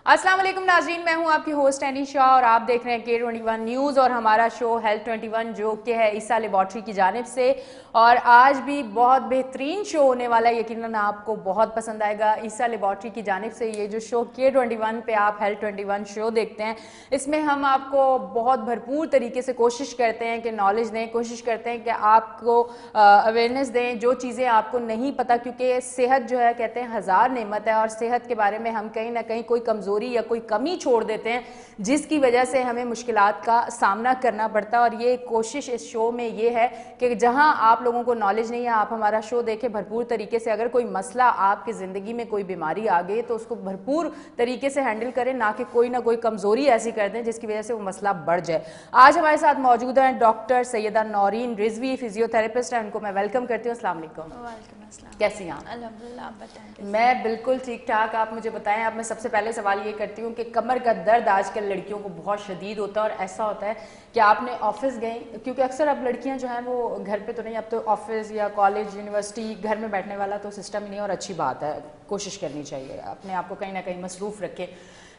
अस्सलाम वालेकुम नाज़रीन, मैं हूं आपकी होस्ट एनी शाह और आप देख रहे हैं K21 न्यूज़ और हमारा शो हेल्थ 21 जो कि है ईसा लेबॉर्ट्री की जानिब से। और आज भी बहुत बेहतरीन शो होने वाला है, यकीनन आपको बहुत पसंद आएगा। ईसा लेबॉर्ट्री की जानिब से ये जो शो K21 पे आप हेल्थ 21 शो देखते हैं, इसमें हम आपको बहुत भरपूर तरीके से कोशिश करते हैं कि नॉलेज दें, कोशिश करते हैं कि आपको अवेयरनेस दें जो चीज़ें आपको नहीं पता, क्योंकि सेहत जो है कहते हैं हज़ार नेमत है और सेहत के बारे में हम कहीं ना कहीं कोई कमज़ोरी या कोई कमी छोड़ देते हैं जिसकी वजह से हमें मुश्किलात का सामना करना पड़ता है। और ये कोशिश इस शो में ये है कि जहां आप लोगों को नॉलेज नहीं है, आप हमारा शो देखें भरपूर तरीके से। अगर कोई मसला आपकी ज़िंदगी में कोई बीमारी आ गई तो उसको भरपूर तरीके से हैंडल करें, ना कि कोई ना कोई कमज़ोरी ऐसी कर दें जिसकी वजह से वो मसला बढ़ जाए। आज हमारे साथ मौजूद हैं डॉक्टर सैयदा नौरीन रिजवी, फिजियोथेरेपिस्ट हैं। उनको मैं वेलकम करती हूँ। अस्सलाम वालेकुम। कैसी हैं आप? अल्हम्दुलिल्लाह, आप बताएं। मैं बिल्कुल ठीक ठाक। आप मुझे बताएं। अब मैं सबसे पहले सवाल ये करती हूँ कि कमर का दर्द आजकल लड़कियों को बहुत शदीद होता है और ऐसा होता है कि आपने ऑफिस गए, क्योंकि अक्सर अब लड़कियां जो हैं वो घर पे तो नहीं, अब तो ऑफिस या कॉलेज यूनिवर्सिटी घर में बैठने वाला तो सिस्टम ही नहीं, और अच्छी बात है, कोशिश करनी चाहिए अपने आप को कहीं ना कहीं मसरूफ़ रखें।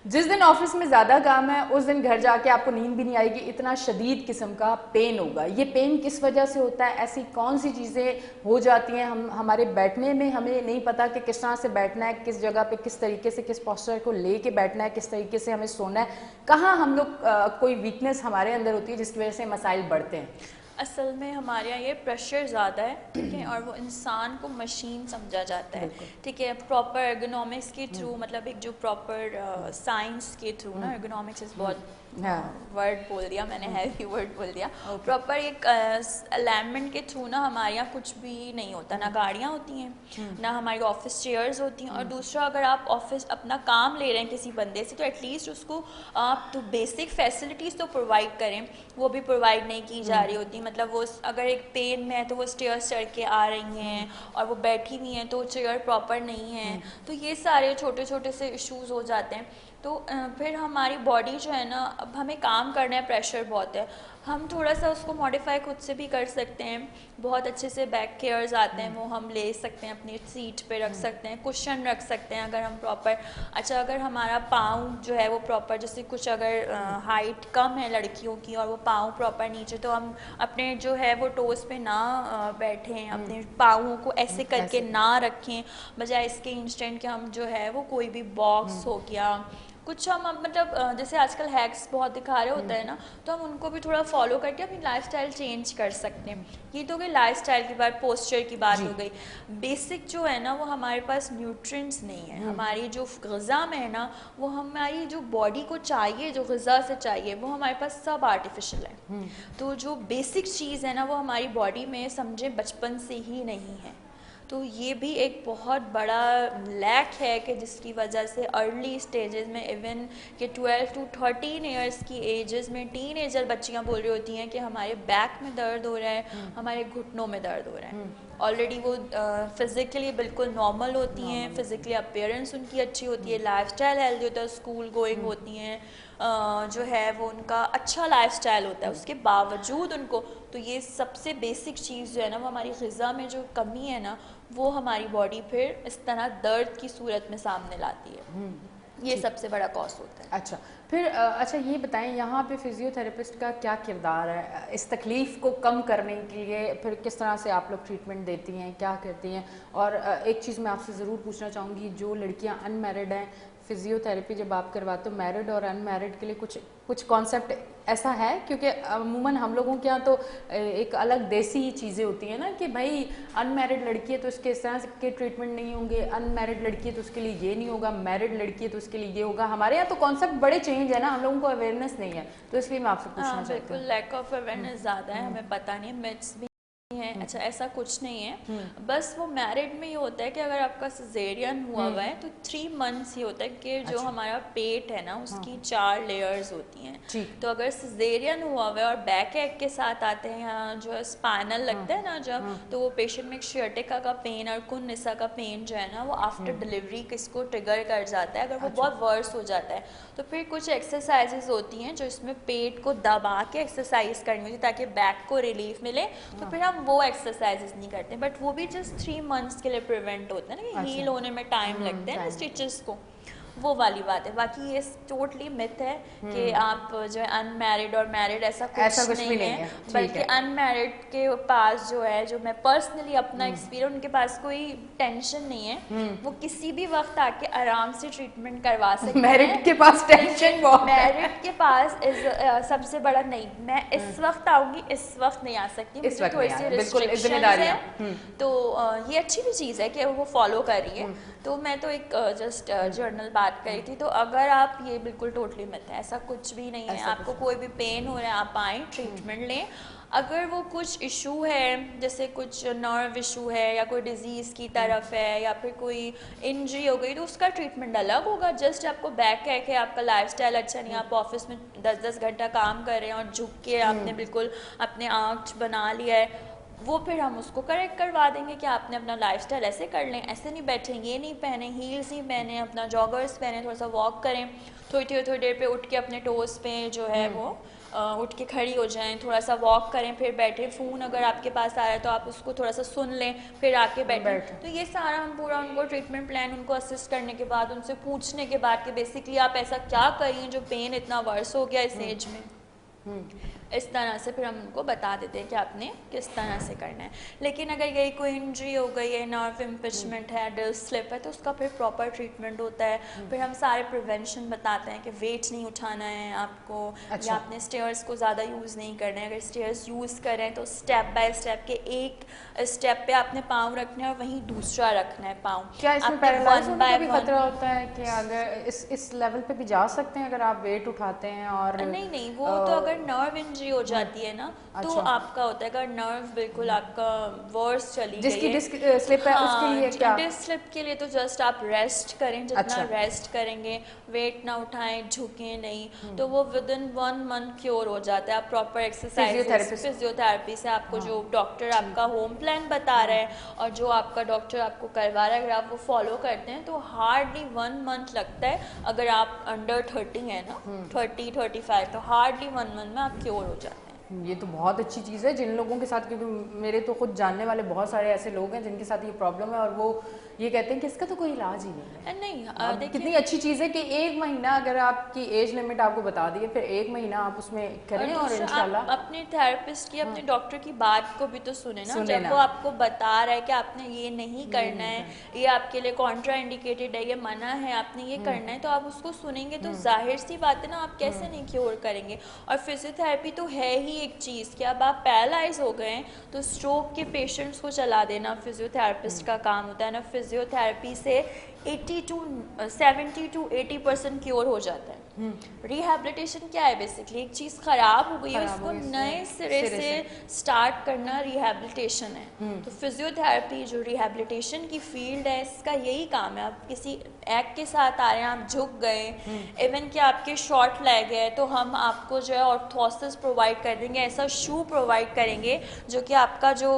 जिस दिन ऑफिस में ज़्यादा काम है उस दिन घर जाके आपको नींद भी नहीं आएगी, इतना शदीद किस्म का पेन होगा। ये पेन किस वजह से होता है? ऐसी कौन सी चीज़ें हो जाती हैं हम हमारे बैठने में, हमें नहीं पता कि किस तरह से बैठना है, किस जगह पे किस तरीके से, किस पोस्चर को लेके बैठना है, किस तरीके से हमें सोना है, कहाँ हम लोग कोई वीकनेस हमारे अंदर होती है जिसकी वजह से मसाइल बढ़ते हैं। असल में हमारे यहाँ ये प्रेशर ज़्यादा है, ठीक है, और वो इंसान को मशीन समझा जाता है, ठीक है। प्रॉपर एर्गोनॉमिक्स के थ्रू, मतलब एक जो प्रॉपर साइंस के थ्रू ना, एर्गोनॉमिक्स इस बहुत वर्ड बोल दिया मैंने, हैवी वर्ड बोल दिया। प्रॉपर एक अलाइनमेंट के थ्रू ना हमारे यहाँ कुछ भी नहीं होता, ना गाड़ियाँ होती हैं, ना हमारी ऑफिस चेयर्स होती हैं। और दूसरा, अगर आप ऑफिस अपना काम ले रहे हैं किसी बंदे से, तो एटलीस्ट उसको आप तो बेसिक फैसिलिटीज़ तो प्रोवाइड करें, वो भी प्रोवाइड नहीं की जा रही होती। मतलब वो अगर एक पेन में है तो वो स्टेयर्स चढ़ के आ रही हैं, और वो बैठी हुई हैं तो चेयर प्रॉपर नहीं है। तो ये सारे छोटे छोटे से इश्यूज़ हो जाते हैं। तो फिर हमारी बॉडी जो है ना, अब हमें काम करना है, प्रेशर बहुत है, हम थोड़ा सा उसको मॉडिफाई खुद से भी कर सकते हैं। बहुत अच्छे से बैक केयर्स आते हैं, वो हम ले सकते हैं, अपनी सीट पे रख सकते हैं, कुशन रख सकते हैं अगर हम प्रॉपर। अच्छा, अगर हमारा पाँव जो है वो प्रॉपर, जैसे कुछ अगर हाइट कम है लड़कियों की और वो पाँव प्रॉपर नीचे, तो हम अपने जो है वो टोस पे ना बैठें, अपने पाँवों को ऐसे करके ना रखें, बजाय इसके इंस्टेंट कि हम जो है वो कोई भी बॉक्स हो गया कुछ, हम मतलब जैसे आजकल हैक्स बहुत दिखा रहे होते हैं ना, तो हम उनको भी थोड़ा फॉलो करके अपनी लाइफस्टाइल चेंज कर सकते हैं। ये तो हो गई लाइफस्टाइल की बात, पोस्चर की बात हो गई। बेसिक जो है ना वो हमारे पास न्यूट्रिएंट्स नहीं है, हमारी जो ग़िज़ा में है ना, वो हमारी जो बॉडी को चाहिए, जो ग़िज़ा से चाहिए, वो हमारे पास सब आर्टिफिशियल है। तो जो बेसिक चीज़ है ना वो हमारी बॉडी में समझे बचपन से ही नहीं है। तो ये भी एक बहुत बड़ा लैक है कि जिसकी वजह से अर्ली स्टेजेस में, इवन कि 12 to 13 ईयर्स की एजेस में टीनेजर बच्चियां बोल रही होती हैं कि हमारे बैक में दर्द हो रहा है, हमारे घुटनों में दर्द हो रहा है। ऑलरेडी वो फिज़िकली बिल्कुल नॉर्मल होती हैं, फिज़िकली अपीयरेंस उनकी अच्छी होती है, लाइफस्टाइल हेल्दी होता है, स्कूल गोइंग होती हैं, जो है वो उनका अच्छा लाइफस्टाइल होता है, उसके बावजूद उनको, तो ये सबसे बेसिक चीज़ जो है ना वो हमारी ग़िज़ा में जो कमी है ना, वो हमारी बॉडी फिर इस तरह दर्द की सूरत में सामने लाती है। ये सबसे बड़ा कॉज होता है। अच्छा, फिर अच्छा ये बताएं, यहाँ पे फिजियोथेरेपिस्ट का क्या किरदार है इस तकलीफ़ को कम करने के लिए? फिर किस तरह से आप लोग ट्रीटमेंट देती हैं, क्या करती हैं? और एक चीज़ मैं आपसे ज़रूर पूछना चाहूँगी, जो लड़कियाँ अनमैरिड हैं, फिजियोथेरेपी जब आप करवाते हो मैरिड और अनमैरिड के लिए कुछ कॉन्सेप्ट ऐसा है? क्योंकि अमूमन हम लोगों के यहाँ तो एक अलग देसी चीज़ें होती हैं ना कि भाई अनमैरिड लड़की है तो इसके इस तरह के ट्रीटमेंट नहीं होंगे, अनमैरिड लड़की है तो उसके लिए ये नहीं होगा, मैरिड लड़की है तो उसके लिए ये होगा। हमारे यहाँ तो कॉन्सेप्ट बड़े चेंज है ना, हम लोगों को अवेयरनेस नहीं है, तो इसलिए मैं आपसे पूछना चाहती हूँ। बिल्कुल, लैक ऑफ अवेयरनेस ज़्यादा है, हमें पता नहीं, मिथ्स भी है। अच्छा, ऐसा कुछ नहीं है, बस वो मैरिड में ये होता है कि अगर आपका सिजेरियन हुआ हुआ है तो 3 मंथ्स ही होता है कि जो हमारा पेट है ना उसकी 4 लेयर्स होती हैं। तो अगर सिजेरियन हुआ हुआ है और बैक एक के साथ आते हैं, यहाँ जो है स्पाइनल लगता है ना जब, तो वो पेशेंट में शियाटिका का पेन और कुन्निसा का पेन जो है ना वो आफ्टर डिलीवरी किसको ट्रिगर कर जाता है। अगर वो बहुत वर्स हो जाता है तो फिर कुछ एक्सरसाइजेज होती हैं जो इसमें पेट को दबा के एक्सरसाइज करनी होती है ताकि बैक को रिलीफ मिले। तो फिर हम वो एक्सरसाइजेस नहीं करते, बट वो भी जस्ट 3 मंथ्स के लिए प्रिवेंट होते हैं ना, कि हील होने में टाइम लगते हैं ना स्टिचेस को, वो वाली बात है। बाकी ये टोटली मिथ है कि आप जो है अनमैरिड और मैरिड ऐसा कुछ नहीं है, बल्कि अनमैरिड के पास जो है, जो मैं पर्सनली अपना एक्सपीरियंस, उनके पास कोई टेंशन नहीं है, वो किसी भी वक्त आके आराम से ट्रीटमेंट करवा सकते हैं। मैरिड के पास टेंशन बहुत है। मैरिड के पास सबसे बड़ा नहीं, मैं इस वक्त आऊंगी, इस वक्त नहीं आ सकती, मुझे थोड़ी सी रिस्ट्रिक्शंस है, तो ये अच्छी भी चीज़ है कि वो फॉलो कर रही है। तो मैं तो एक जस्ट जर्नल बात करी थी। तो अगर आप, ये बिल्कुल टोटली मिथ है, ऐसा कुछ भी नहीं है। आपको कोई भी पेन हो रहा है, आप आएँ, ट्रीटमेंट लें। अगर वो कुछ इशू है, जैसे कुछ नर्व इशू है या कोई डिजीज़ की तरफ है या फिर कोई इंजरी हो गई, तो उसका ट्रीटमेंट अलग होगा। जस्ट आपको बैक है, आपका लाइफस्टाइल अच्छा नहीं है, आप ऑफिस में 10-10 घंटा काम कर रहे हैं और झुक के आपने बिल्कुल अपने आँख बना लिया है, वो फिर हम उसको करेक्ट करवा देंगे कि आपने अपना लाइफस्टाइल ऐसे कर लें, ऐसे नहीं बैठें, ये नहीं पहने, हील्स नहीं पहने, अपना जॉगर्स पहने, थोड़ा सा वॉक करें, थोड़ी देर पे उठ के अपने टोस पे जो है वो उठ के खड़ी हो जाएं, थोड़ा सा वॉक करें, फिर बैठे। फ़ोन अगर आपके पास आ रहा है तो आप उसको थोड़ा सा सुन लें, फिर आके बैठें। तो ये सारा हम पूरा उनको ट्रीटमेंट प्लान उनको असिस्ट करने के बाद, उनसे पूछने के बाद कि बेसिकली आप ऐसा क्या करिए जो पेन इतना वर्स हो गया इस एज में, इस तरह से फिर हम उनको बता देते हैं कि आपने किस तरह से करना है। लेकिन अगर यही कोई इंजरी हो गई है, नर्व इम्पिचमेंट है, डिस्क स्लिप है, तो उसका फिर प्रॉपर ट्रीटमेंट होता है। फिर हम सारे प्रिवेंशन बताते हैं कि वेट नहीं उठाना है आपको, या आपने स्टेयर्स को ज़्यादा यूज़ नहीं करना है। अगर स्टेयर्स यूज़ करें तो स्टेप बाय स्टेप के एक स्टेप पे आपने पाँव रखना है और वहीं दूसरा रखना है पाँव। क्या इसमें पैरालाइज होने का भी खतरा होता है कि अगर इस लेवल पे भी जा सकते हैं अगर आप वेट उठाते हैं? और नहीं, वो तो अगर नर्व इंजरी हो जाती है ना, तो आपका होता है। अगर नर्व बिल्कुल आपका वर्स चली गई है, डिस्क स्लिप है, उसके लिए क्या? डिस्क स्लिप के लिए तो जस्ट आप रेस्ट करें, जितना रेस्ट करेंगे, वेट ना उठाएं, झुकें नहीं, तो वो विद इन 1 मंथ क्योर हो जाता है। आप प्रॉपर एक्सरसाइज, फिजियोथेरेपी से आपको जो डॉक्टर आपका होम प्लान बता रहा है और जो आपका डॉक्टर आपको करवा रहा है, अगर आप वो फॉलो करते हैं तो हार्डली 1 मंथ लगता है। अगर आप अंडर 30 है ना, 30-35, तो हार्डली 1 मंथ में आप क्योर हो जाते हैं। ये तो बहुत अच्छी चीज़ है जिन लोगों के साथ, क्योंकि मेरे तो खुद जानने वाले बहुत सारे ऐसे लोग हैं जिनके साथ ये प्रॉब्लम है और वो ये कहते हैं कि इसका तो कोई इलाज ही नहीं है। नहीं, कितनी अच्छी चीज़ है कि 1 महीना अगर आपकी एज लिमिट आपको बता दी है, फिर 1 महीना आप उसमें करें और इंशाल्लाह अपने थेरेपिस्ट की, अपने डॉक्टर की बात को भी तो सुने ना। जब वो आपको बता रहा है कि आपने ये नहीं करना है, ये आपके लिए कॉन्ट्रा इंडिकेटेड है, ये मना है, आपने ये करना है, तो आप उसको सुनेंगे तो जाहिर सी बात है ना, आप कैसे नहीं क्योर करेंगे। और फिजियोथेरेपी तो है ही एक चीज़ कि अब आप पैरालाइज हो गए हैं तो स्ट्रोक के पेशेंट्स को चला देना फिजियोथेरेपिस्ट का काम होता है ना। फिजियोथेरेपी से 70 to 80% क्योर हो जाता है। रिहैबिलिटेशन क्या है? बेसिकली एक चीज़ ख़राब हो गई है, उसको नए सिरे से स्टार्ट करना रिहैबिलिटेशन है। तो फिजियोथेरेपी जो रिहैबिलिटेशन की फील्ड है, इसका यही काम है। आप किसी एक्ट के साथ आ रहे हैं, आप झुक गए, इवन कि आपके शॉर्ट लेग है, तो हम आपको जो है ऑर्थोसिस प्रोवाइड कर देंगे, ऐसा शू प्रोवाइड करेंगे जो कि आपका जो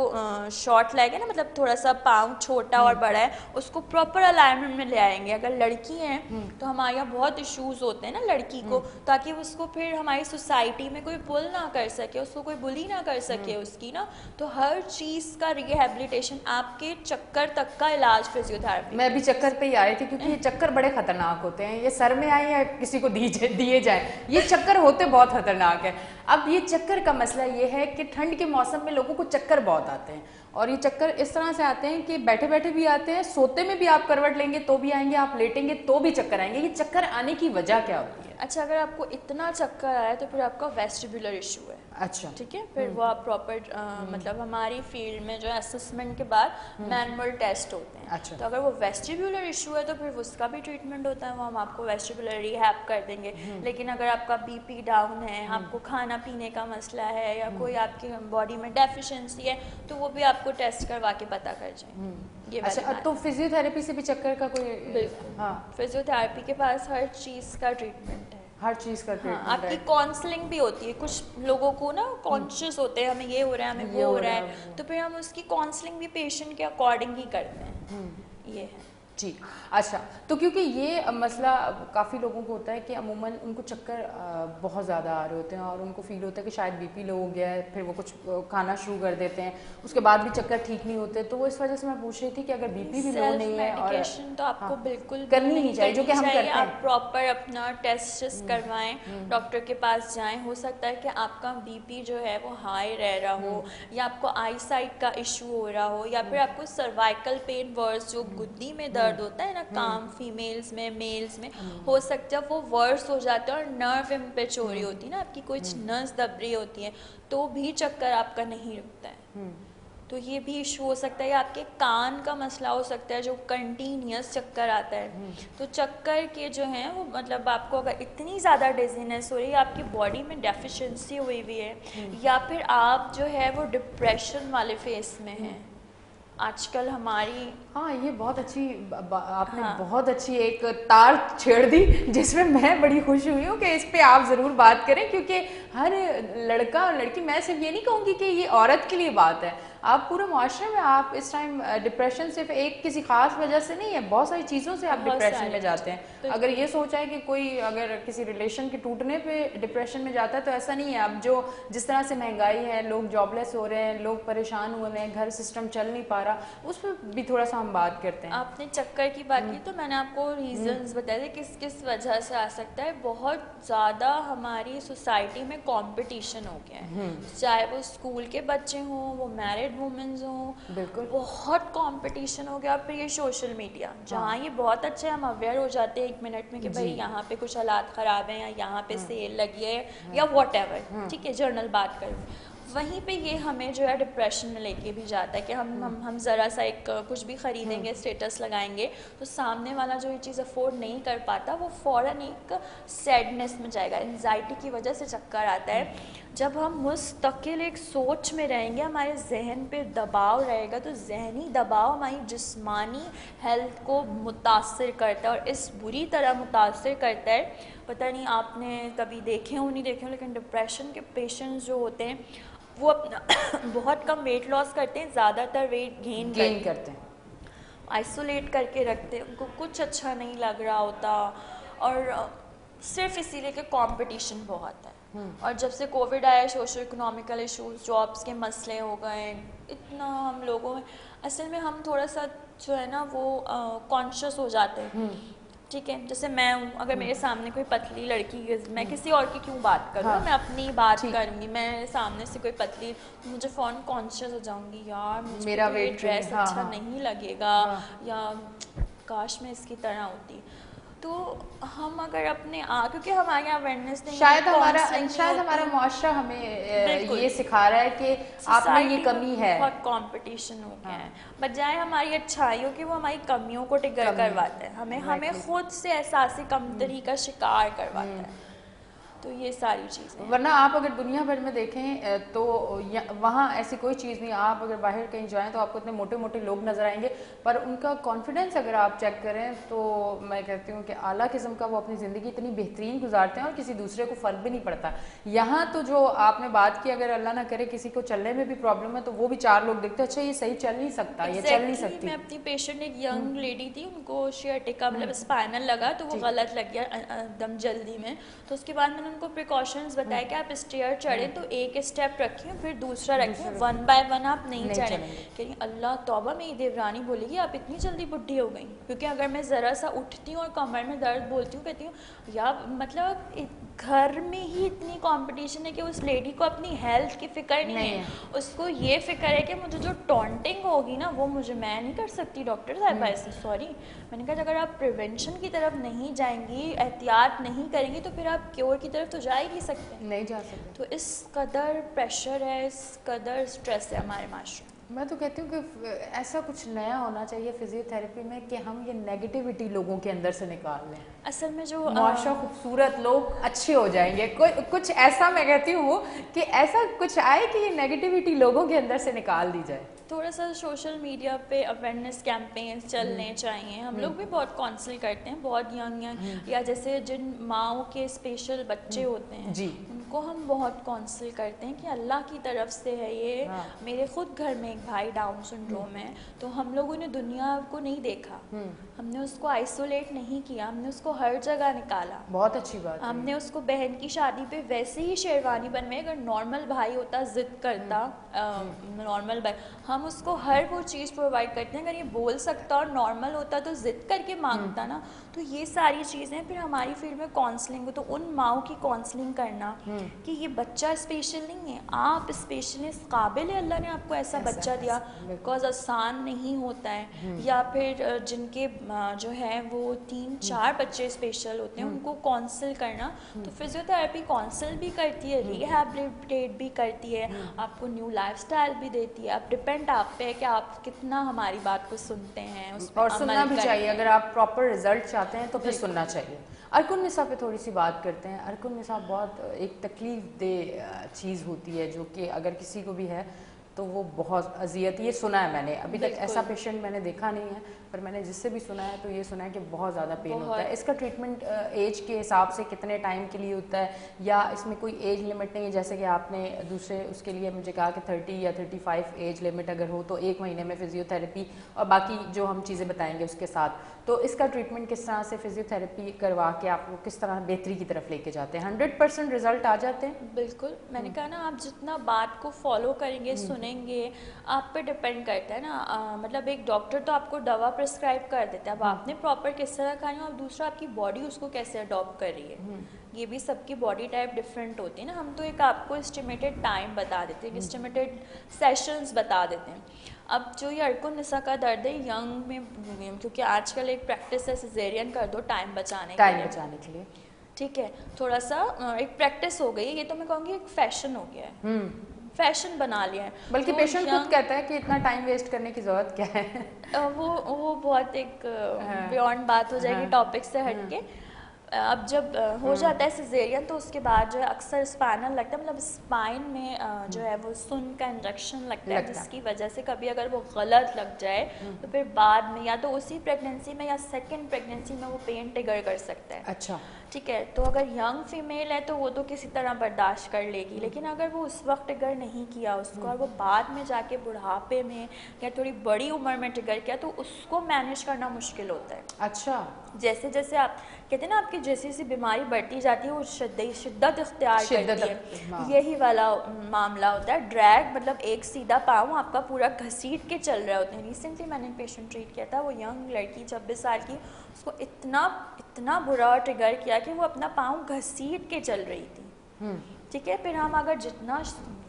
शॉर्ट लेग है ना, मतलब थोड़ा सा पाँव छोटा और बड़ा है, उसको प्रॉपर अलाइनमेंट में ले आएंगे। अगर लड़की हैं तो हमारे यहाँ बहुत इश्यूज होते हैं ना लड़की को, ताकि उसको फिर हमारी सोसाइटी में कोई पुल ना कर सके, उसको कोई बुली ना कर सके उसकी ना। तो हर चीज़ का रिहैबिलिटेशन, आपके चक्कर तक का इलाज फिजियोथेरेपी। मैं भी चक्कर पे ही आई थी क्योंकि ये चक्कर बड़े खतरनाक होते हैं। ये सर में आए या किसी को दिए जाए, ये चक्कर होते बहुत खतरनाक है। अब ये चक्कर का मसला ये है कि ठंड के मौसम में लोगों को चक्कर बहुत आते हैं और ये चक्कर इस तरह से आते हैं कि बैठे बैठे भी आते हैं, सोते में भी आप करवट लेंगे तो भी आएंगे, आप लेटेंगे तो भी चक्कर आएंगे। ये चक्कर आने की वजह क्या होती है? अच्छा, अगर आपको इतना चक्कर आया तो फिर आपका वेस्टिबुलर इशू है। अच्छा, ठीक है, फिर वो आप प्रॉपर मतलब हमारी फील्ड में जो है असेसमेंट के बाद मैनुअल टेस्ट होते हैं। अच्छा, तो अगर वो वेस्टिबुलर इशू है तो फिर उसका भी ट्रीटमेंट होता है, वो हम आपको वेस्टिबुलर रिहैब कर देंगे। लेकिन अगर आपका बीपी डाउन है, आपको खाना पीने का मसला है या कोई आपकी बॉडी में डेफिशिएंसी है, तो वो भी आपको टेस्ट करवा के पता कर जाए। ये अच्छा, तो फिजियोथेरेपी से भी चक्कर का कोई? बिल्कुल, हाँ, फिजियोथेरेपी के पास हर चीज़ का ट्रीटमेंट है, हर चीज़ का ट्रीटमेंट। हाँ, आपकी काउंसलिंग भी होती है। कुछ लोगों को ना कॉन्शियस होते हैं हमें ये हो रहा है, हमें वो हो रहा है, तो फिर हम उसकी काउंसलिंग भी पेशेंट के अकॉर्डिंग ही करते हैं। ये है। जी। अच्छा, तो क्योंकि ये मसला काफ़ी लोगों को होता है कि अमूमन उनको चक्कर बहुत ज़्यादा आ रहे होते हैं और उनको फील होता है कि शायद बीपी लो हो गया है, फिर वो कुछ खाना शुरू कर देते हैं, उसके बाद भी चक्कर ठीक नहीं होते। तो वो इस वजह से मैं पूछ रही थी कि अगर बीपी भी लो नहीं है और मेडिकेशन तो आपको बिल्कुल करनी नहीं चाहिए, जो कि हम करते आप हैं। प्रॉपर अपना टेस्ट करवाएं, डॉक्टर के पास जाएं। हो सकता है कि आपका बीपी जो है वो हाई रह रहा हो, या आपको आई साइट का इशू हो रहा हो, या फिर आपको सर्वाइकल पेन वर्स, जो गुद्दी में दर्द होता है ना काम फीमेल्स में मेल्स में, हो सकता है वो वर्स हो जाता है और नर्व इम्पेचोरी होती है ना, आपकी कुछ नस दब रही होती है, तो भी चक्कर आपका नहीं रुकता है। तो ये भी इशू हो सकता है, या आपके कान का मसला हो सकता है जो कंटिन्यूस चक्कर आता है। तो चक्कर के जो हैं वो मतलब आपको अगर इतनी ज़्यादा डिजीनेस हो रही है, आपकी बॉडी में डेफिशिएंसी हुई हुई है, या फिर आप जो है वो डिप्रेशन वाले फेस में हैं आजकल हमारी। हाँ, ये बहुत अच्छी आपने हाँ। बहुत अच्छी एक तार छेड़ दी, जिसमें मैं बड़ी खुश हुई हूँ कि इस पे आप ज़रूर बात करें, क्योंकि हर लड़का और लड़की, मैं सिर्फ ये नहीं कहूँगी कि ये औरत के लिए बात है, आप पूरे मुआशरे में आप इस टाइम डिप्रेशन सिर्फ एक किसी खास वजह से नहीं है, बहुत सारी चीज़ों से आप बहुत डिप्रेशन सारी में जाते हैं। अगर ये सोचा है कि कोई अगर किसी रिलेशन के टूटने पे डिप्रेशन में जाता है तो ऐसा नहीं है। अब जो जिस तरह से महंगाई है, लोग जॉबलेस हो रहे हैं, लोग परेशान हुए हैं, घर सिस्टम चल नहीं पा रहा, उस पर भी थोड़ा सा हम बात करते हैं। आपने चक्कर की बात की तो मैंने आपको रीजंस बताए थे किस किस वजह से आ सकता है। बहुत ज़्यादा हमारी सोसाइटी में कंपटीशन हो गया है, चाहे वो स्कूल के बच्चे हों, वो मैरिड वुमेन्स हों, बिल्कुल बहुत कंपटीशन हो गया। फिर ये सोशल मीडिया, जहाँ ये बहुत अच्छे हम अवेयर हो जाते हैं 1 मिनट में कि भाई यहाँ पे कुछ हालात ख़राब हैं, या यहाँ पे सेल लगी है, या वॉट एवर, ठीक है, जर्नल बात करूँ, वहीं पे ये हमें जो है डिप्रेशन में लेके भी जाता है कि हम ज़रा सा एक कुछ भी ख़रीदेंगे, स्टेटस लगाएंगे, तो सामने वाला जो ये चीज़ अफोर्ड नहीं कर पाता वो फ़ौरन एक सैडनेस में जाएगा, एंजाइटी की वजह से चक्कर आता है। जब हम मुस्तकिल एक सोच में रहेंगे, हमारे जहन पे दबाव रहेगा, तो जहनी दबाव हमारी जिस्मानी हेल्थ को मुतासिर करता है, और इस बुरी तरह मुतासिर करता है। पता नहीं आपने कभी देखे हो नहीं देखे हो, लेकिन डिप्रेशन के पेशेंट्स जो होते हैं वो अपना बहुत कम वेट लॉस करते हैं, ज़्यादातर वेट गेन करते हैं, आइसोलेट करके रखते हैं, उनको कुछ अच्छा नहीं लग रहा होता, और सिर्फ इसीलिए कि कंपटीशन बहुत है। और जब से कोविड आया, सोशो इकोनॉमिकल इशूज़, जॉब्स के मसले हो गए, इतना हम लोगों में असल में हम थोड़ा सा जो है ना वो कॉन्शियस हो जाते हैं। ठीक है, जैसे मैं हूँ, अगर मेरे सामने कोई पतली लड़की, मैं किसी और की क्यों बात करूँ, हाँ, मैं अपनी बात करूँगी, मैं सामने से कोई पतली, मुझे फ़ौरन कॉन्शियस हो जाऊँगी, यार मुझे मेरा तो ये वेट ड्रेस हाँ, अच्छा हाँ, नहीं लगेगा, या काश मैं इसकी तरह होती। तो हम अगर अपने क्योंकि हमारे यहाँ अवेयरनेस नहीं, शायद हमारा मुआशरा हमें ये सिखा रहा है कि आप में ये कमी है, बहुत कंपटीशन हो गया है, बजाय हमारी अच्छाइयों की वो हमारी कमियों को ट्रिगर करवाता है, हमें खुद से एहसास कमतरी का शिकार करवाता है। तो ये सारी चीज़ें, वरना आप अगर दुनिया भर में देखें तो वहाँ ऐसी कोई चीज़ नहीं। आप अगर बाहर कहीं जाएं तो आपको इतने मोटे मोटे लोग नज़र आएंगे, पर उनका कॉन्फिडेंस अगर आप चेक करें तो मैं कहती हूँ कि आला किस्म का वो अपनी ज़िंदगी इतनी बेहतरीन गुजारते हैं और किसी दूसरे को फ़र्क भी नहीं पड़ता। यहाँ तो जो आपने बात की, अगर अल्लाह ना करे किसी को चलने में भी प्रॉब्लम है तो वो भी 4 लोग देखते हैं, अच्छा ये सही चल नहीं सकता, ये चल नहीं सकती। मैं अपनी पेशेंट, एक यंग लेडी थी, उनको शियाटिका मतलब स्पाइनल लगा, तो वो गलत लग गया एकदम जल्दी में, तो उसके बाद मैंने उनको प्रिकॉशंस बताया कि आप स्टेयर चढ़े तो एक स्टेप रखिए, फिर दूसरा रखिए, 1 बाय 1 आप नहीं चढ़ें। कह रही अल्लाह तौबा, मेरी देवरानी बोलेगी आप इतनी जल्दी बुढ़ी हो गई, क्योंकि अगर मैं ज़रा सा उठती हूँ और कमर में दर्द बोलती हूँ, कहती हूँ यार मतलब घर में ही इतनी कंपटीशन है कि उस लेडी को अपनी हेल्थ की फिक्र नहीं है, उसको ये फिक्र है कि मुझे जो टॉन्टिंग होगी ना वो मैं नहीं कर सकती डॉक्टर साहब ऐसे, सॉरी। मैंने कहा अगर आप प्रिवेंशन की तरफ नहीं जाएंगी, एहतियात नहीं करेंगी, तो फिर आप क्योर की तरफ तो जा ही नहीं जा सकते। तो इस कदर प्रेशर है, इस कदर स्ट्रेस है हमारे माशरे में। मैं तो कहती हूँ कि ऐसा कुछ नया होना चाहिए फिजियोथेरेपी में कि हम ये नेगेटिविटी लोगों के अंदर से निकाल लें। असल में जो मुआशरा खूबसूरत, लोग अच्छे हो जाएंगे, कुछ ऐसा मैं कहती हूँ कि ऐसा कुछ आए कि ये नेगेटिविटी लोगों के अंदर से निकाल दी जाए। थोड़ा सा सोशल मीडिया पे अवेयरनेस कैंपेन्स चलने चाहिए। हम लोग भी बहुत काउंसिल करते हैं, बहुत यंग या जैसे जिन माओ के स्पेशल बच्चे होते हैं जी, उनको हम बहुत काउंसिल करते हैं कि अल्लाह की तरफ से है ये। हाँ। मेरे खुद घर में एक भाई डाउन सिंड्रोम है, तो हम लोगों ने दुनिया को नहीं देखा, हमने उसको आइसोलेट नहीं किया, हमने उसको हर जगह निकाला। बहुत अच्छी बात है। हमने उसको बहन की शादी पे वैसे ही शेरवानी बनवाई। अगर नॉर्मल भाई होता, जिद करता, नॉर्मल भाई, हम उसको हर वो चीज़ प्रोवाइड करते हैं। अगर ये बोल सकता और नॉर्मल होता तो जिद करके मांगता ना। तो ये सारी चीज़ें फिर हमारी फील्ड में काउंसलिंग हो, तो उन माओ की काउंसलिंग करना कि ये बच्चा स्पेशल नहीं है, आप स्पेशल, इस काबिल है, अल्लाह ने आपको ऐसा बच्चा दिया, बिकॉज आसान नहीं होता है। या फिर जिनके जो है वो 3-4 बच्चे स्पेशल होते हैं, उनको काउंसिल करना। तो फिजियोथेरेपी काउंसिल भी करती है, रिहैबिलिटेट भी करती है, आपको न्यू लाइफस्टाइल भी देती है। अब डिपेंड आप पे है कि आप कितना हमारी बात को सुनते हैं, उस और सुनना भी चाहिए। अगर आप प्रॉपर रिजल्ट चाहते हैं तो फिर सुनना चाहिए। अरकुन निसा पे थोड़ी सी बात करते हैं। अरकुन निसा बहुत एक तकलीफ दे चीज़ होती है जो कि अगर किसी को भी है तो वो बहुत अजियत, ये सुना है मैंने, अभी तक ऐसा पेशेंट मैंने देखा नहीं है, पर मैंने जिससे भी सुना है तो ये सुना है कि बहुत ज़्यादा पेन होता है। इसका ट्रीटमेंट एज के हिसाब से कितने टाइम के लिए होता है, या इसमें कोई एज लिमिट नहीं है? जैसे कि आपने दूसरे उसके लिए मुझे कहा कि 30 या 35 एज लिमिट अगर हो तो 1 महीने में फिजियोथेरेपी और बाकी जो हम चीज़ें बताएंगे उसके साथ। तो इसका ट्रीटमेंट किस तरह से फिजियोथेरेपी करवा के आप लोग किस तरह बेहतरी की तरफ लेके जाते हैं? 100% रिजल्ट आ जाते हैं? बिल्कुल, मैंने कहा ना, आप जितना बात को फॉलो करेंगे, सुनेंगे, आप पे डिपेंड करता है ना। मतलब एक डॉक्टर तो आपको दवा प्रिस्क्राइब कर देता है, अब आपने प्रॉपर किस तरह खानी है, और दूसरा आपकी बॉडी उसको कैसे अडॉप्ट कर रही है। ये भी सबकी बॉडी टाइप डिफरेंट होती है ना। हम तो एक आपको एस्टिमेटेड टाइम बता देते हैं, एस्टिमेटेड सेशंस बता देते हैं। अब जो ये अरकुन निसा का दर्द है यंग में, क्योंकि आजकल एक प्रैक्टिस है सिजेरियन कर दो टाइम बचाने के लिए, ठीक है, थोड़ा सा एक प्रैक्टिस हो गई। ये तो मैं कहूँगी एक फैशन हो गया है, फैशन बना लिया है। बल्कि पेशेंट खुद कहता है कि इतना टाइम वेस्ट करने की ज़रूरत क्या है। वो बहुत एक बियॉन्ड बात हो जाएगी टॉपिक से हटके। अब जब हो जाता है सिजेरियन तो उसके बाद जो है अक्सर स्पाइनल लगता है, मतलब स्पाइन में जो है वो सुन का इंजेक्शन लगता है, जिसकी वजह से कभी अगर वो गलत लग जाए तो फिर बाद में या तो उसी प्रेगनेंसी में या सेकंड प्रेगनेंसी में वो पेन ट्रिगर कर सकता है। अच्छा, ठीक है। तो अगर यंग फीमेल है तो वो तो किसी तरह बर्दाश्त कर लेगी, लेकिन अगर वो उस वक्त ट्रिगर नहीं किया उसको और वो बाद में जाके बुढ़ापे में या थोड़ी बड़ी उम्र में ट्रिगर किया तो उसको मैनेज करना मुश्किल होता है। अच्छा, जैसे जैसे आप कहते हैं ना, आपकी जैसी जैसी बीमारी बढ़ती जाती है वो शिद्दत इख्तियार करती है। हाँ। यही वाला मामला होता है। ड्रैग मतलब एक सीधा पाँव आपका पूरा घसीट के चल रहे होते हैं। रिसेंटली मैंने पेशेंट ट्रीट किया था, वो यंग लड़की 26 साल की, उसको इतना बुरा ट्रिगर किया कि वो अपना पाँव घसीट के चल रही थी। ठीक है। फिर हम अगर जितना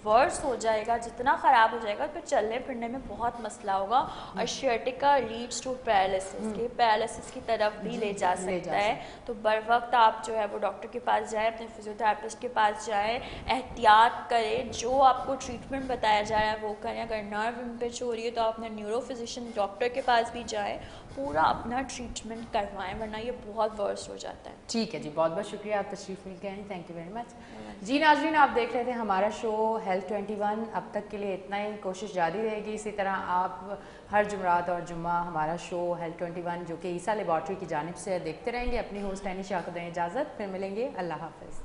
वर्स हो जाएगा, जितना ख़राब हो जाएगा, तो चलने फिरने में बहुत मसला होगा और शियाटिका लीड्स टू पैरालिसिस, के पैरालिसिस की तरफ भी ले जा सकता है। तो बर वक्त आप जो है वो डॉक्टर के पास जाएं, अपने फिजियोथेरेपिस्ट के पास जाएं, एहतियात करें, जो आपको ट्रीटमेंट बताया जा रहा है वो करें। अगर नर्व इम्पेच हो रही है तो आप अपने न्यूरो फिजिशियन डॉक्टर के पास भी जाएँ, पूरा अपना ट्रीटमेंट करवाएं, वरना ये बहुत वर्स हो जाता है। ठीक है जी, बहुत बहुत शुक्रिया आप तशरीफ़ लेके आए, थैंक यू वेरी मच। जी नाज़रीन, आप देख रहे थे हमारा शो हेल्थ 21। अब तक के लिए इतना ही, कोशिश जारी रहेगी इसी तरह। आप हर जुमरात और जुम्मा हमारा शो हेल्थ 21 जो कि ईसा लेबॉर्ट्री की जानिब से देखते रहेंगे। अपनी होस्ट एनी शाह को दें इजाज़त, फिर मिलेंगे, अल्लाह हाफ़िज़।